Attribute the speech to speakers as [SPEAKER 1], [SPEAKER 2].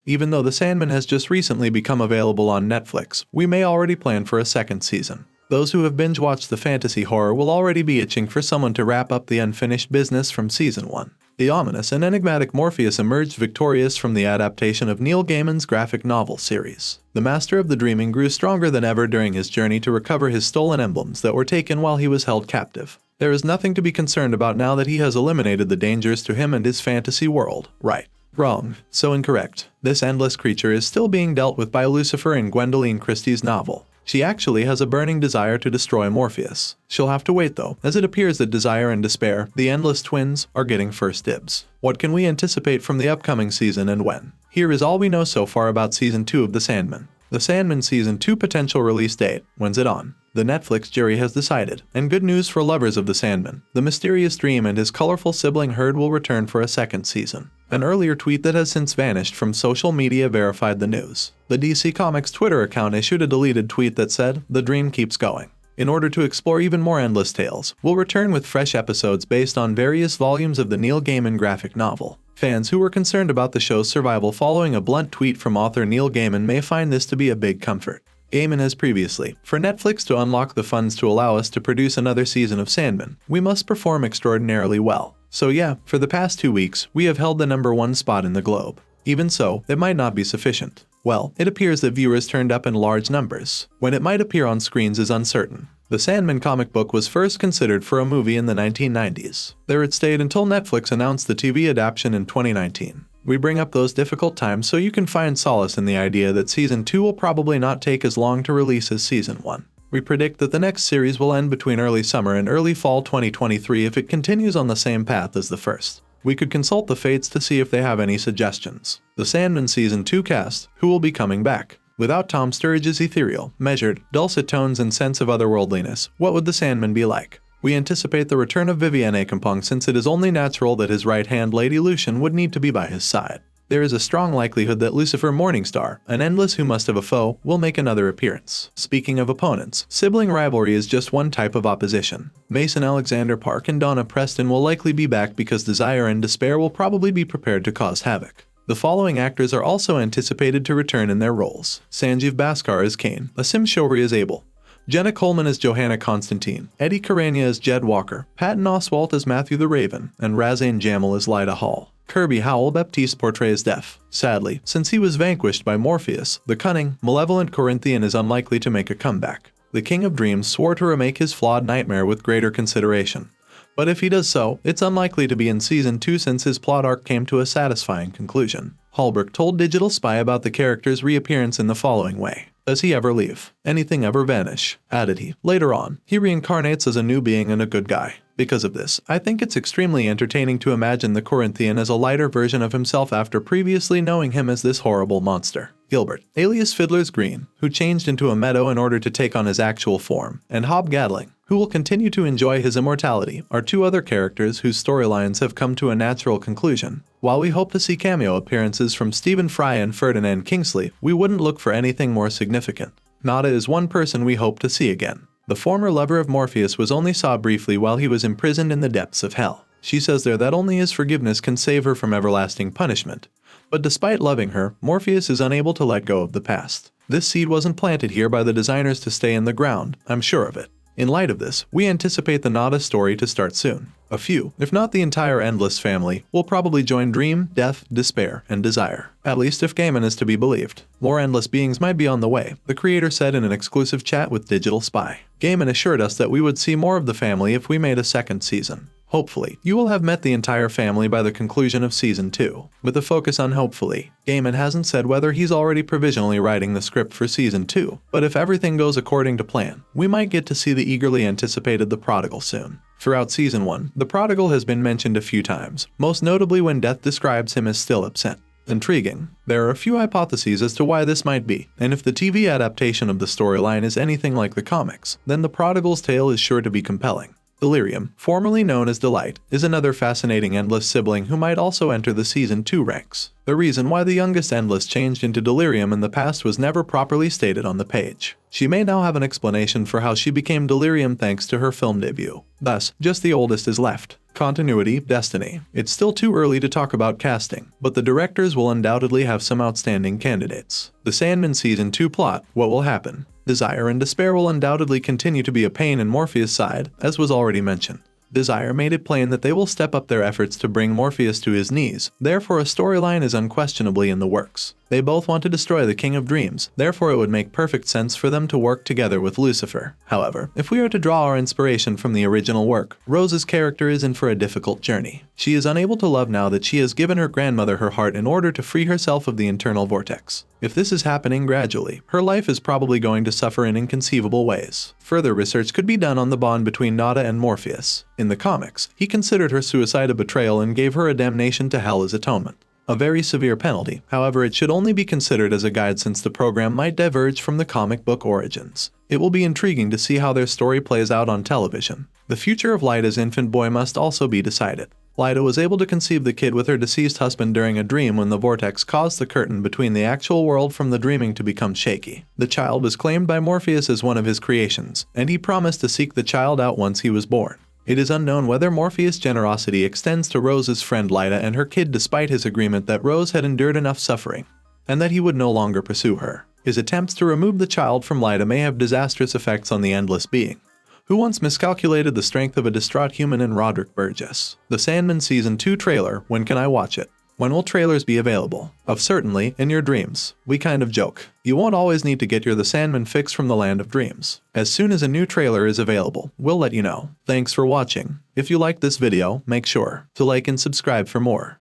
[SPEAKER 1] Even though The Sandman has just recently become available on Netflix, we may already plan for a second season. Those who have binge-watched the fantasy horror will already be itching for someone to wrap up the unfinished business from Season 1. The ominous and enigmatic Morpheus emerged victorious from the adaptation of Neil Gaiman's graphic novel series. The Master of the Dreaming grew stronger than ever during his journey to recover his stolen emblems that were taken while he was held captive. There is nothing to be concerned about now that he has eliminated the dangers to him and his fantasy world. Right. Wrong. So incorrect. This endless creature is still being dealt with by Lucifer in Gwendoline Christie's novel. She actually has a burning desire to destroy Morpheus. She'll have to wait though, as it appears that Desire and Despair, the Endless Twins, are getting first dibs. What can we anticipate from the upcoming season and when? Here is all we know so far about Season 2 of The Sandman. The Sandman Season 2 potential release date. When's it on? The Netflix jury has decided, and good news for lovers of The Sandman. The mysterious dream and his colorful sibling herd will return for a second season. An earlier tweet that has since vanished from social media verified the news. The DC Comics Twitter account issued a deleted tweet that said, "The dream keeps going." In order to explore even more endless tales, we'll return with fresh episodes based on various volumes of the Neil Gaiman graphic novel. Fans who were concerned about the show's survival following a blunt tweet from author Neil Gaiman may find this to be a big comfort. Gaiman has previously, for Netflix to unlock the funds to allow us to produce another season of Sandman, we must perform extraordinarily well. So yeah, for the past 2 weeks, we have held the #1 spot in the globe. Even so, it might not be sufficient. Well, it appears that viewers turned up in large numbers. When it might appear on screens is uncertain. The Sandman comic book was first considered for a movie in the 1990s. There it stayed until Netflix announced the TV adaptation in 2019. We bring up those difficult times so you can find solace in the idea that Season 2 will probably not take as long to release as Season 1. We predict that the next series will end between early summer and early fall 2023 if it continues on the same path as the first. We could consult the fates to see if they have any suggestions. The Sandman Season 2 cast, who will be coming back? Without Tom Sturridge's ethereal, measured, dulcet tones and sense of otherworldliness, what would the Sandman be like? We anticipate the return of Vivienne Acampongue since it is only natural that his right-hand Lady Lucian would need to be by his side. There is a strong likelihood that Lucifer Morningstar, an endless who must have a foe, will make another appearance. Speaking of opponents, sibling rivalry is just one type of opposition. Mason Alexander Park and Donna Preston will likely be back because Desire and Despair will probably be prepared to cause havoc. The following actors are also anticipated to return in their roles. Sanjeev Bhaskar as Cain, Asim Showri as Abel, Jenna Coleman as Johanna Constantine, Eddie Carania as Jed Walker, Patton Oswalt as Matthew the Raven, and Razane Jamil as Lyda Hall. Kirby Howell Baptiste portrays Death. Sadly, since he was vanquished by Morpheus, the cunning, malevolent Corinthian is unlikely to make a comeback. The King of Dreams swore to remake his flawed nightmare with greater consideration. But if he does so, it's unlikely to be in Season 2 since his plot arc came to a satisfying conclusion. Holbrook told Digital Spy about the character's reappearance in the following way. Does he ever leave? Anything ever vanish? Added he. Later on, he reincarnates as a new being and a good guy. Because of this, I think it's extremely entertaining to imagine the Corinthian as a lighter version of himself after previously knowing him as this horrible monster. Gilbert, alias Fiddler's Green, who changed into a meadow in order to take on his actual form, and Hob Gadling, who will continue to enjoy his immortality, are two other characters whose storylines have come to a natural conclusion. While we hope to see cameo appearances from Stephen Fry and Ferdinand Kingsley, we wouldn't look for anything more significant. Nada is one person we hope to see again. The former lover of Morpheus was only saw briefly while he was imprisoned in the depths of hell. She says there that only his forgiveness can save her from everlasting punishment. But despite loving her, Morpheus is unable to let go of the past. This seed wasn't planted here by the designers to stay in the ground, I'm sure of it. In light of this, we anticipate the Nada story to start soon. A few, if not the entire Endless family, will probably join Dream, Death, Despair, and Desire. At least if Gaiman is to be believed. More Endless beings might be on the way, the creator said in an exclusive chat with Digital Spy. Gaiman assured us that we would see more of the family if we made a second season. Hopefully, you will have met the entire family by the conclusion of Season 2. With a focus on hopefully, Gaiman hasn't said whether he's already provisionally writing the script for Season 2, but if everything goes according to plan, we might get to see the eagerly anticipated The Prodigal soon. Throughout Season 1, the Prodigal has been mentioned a few times, most notably when Death describes him as still upset. Intriguing. There are a few hypotheses as to why this might be, and if the TV adaptation of the storyline is anything like the comics, then the Prodigal's tale is sure to be compelling. Delirium, formerly known as Delight, is another fascinating Endless sibling who might also enter the Season 2 ranks. The reason why the youngest Endless changed into Delirium in the past was never properly stated on the page. She may now have an explanation for how she became Delirium thanks to her film debut. Thus, just the oldest is left. Continuity, destiny. It's still too early to talk about casting, but the directors will undoubtedly have some outstanding candidates. The Sandman Season 2 plot, what will happen? Desire and despair will undoubtedly continue to be a pain in Morpheus' side, as was already mentioned. Desire made it plain that they will step up their efforts to bring Morpheus to his knees, therefore a storyline is unquestionably in the works. They both want to destroy the King of Dreams, therefore it would make perfect sense for them to work together with Lucifer. However, if we are to draw our inspiration from the original work, Rose's character is in for a difficult journey. She is unable to love now that she has given her grandmother her heart in order to free herself of the internal vortex. If this is happening gradually, her life is probably going to suffer in inconceivable ways. Further research could be done on the bond between Nada and Morpheus. In the comics, he considered her suicide a betrayal and gave her a damnation to hell as atonement. A very severe penalty, however it should only be considered as a guide since the program might diverge from the comic book origins. It will be intriguing to see how their story plays out on television. The future of Lyda's infant boy must also be decided. Lyda was able to conceive the kid with her deceased husband during a dream when the vortex caused the curtain between the actual world from the dreaming to become shaky. The child was claimed by Morpheus as one of his creations, and he promised to seek the child out once he was born. It is unknown whether Morpheus' generosity extends to Rose's friend Lyda and her kid despite his agreement that Rose had endured enough suffering, and that he would no longer pursue her. His attempts to remove the child from Lyda may have disastrous effects on the Endless Being, who once miscalculated the strength of a distraught human in Roderick Burgess. The Sandman Season 2 trailer, when can I watch it? When will trailers be available? Of certainly, in your dreams. We kind of joke. You won't always need to get your The Sandman fix from the land of dreams. As soon as a new trailer is available, we'll let you know. Thanks for watching. If you liked this video, make sure to like and subscribe for more.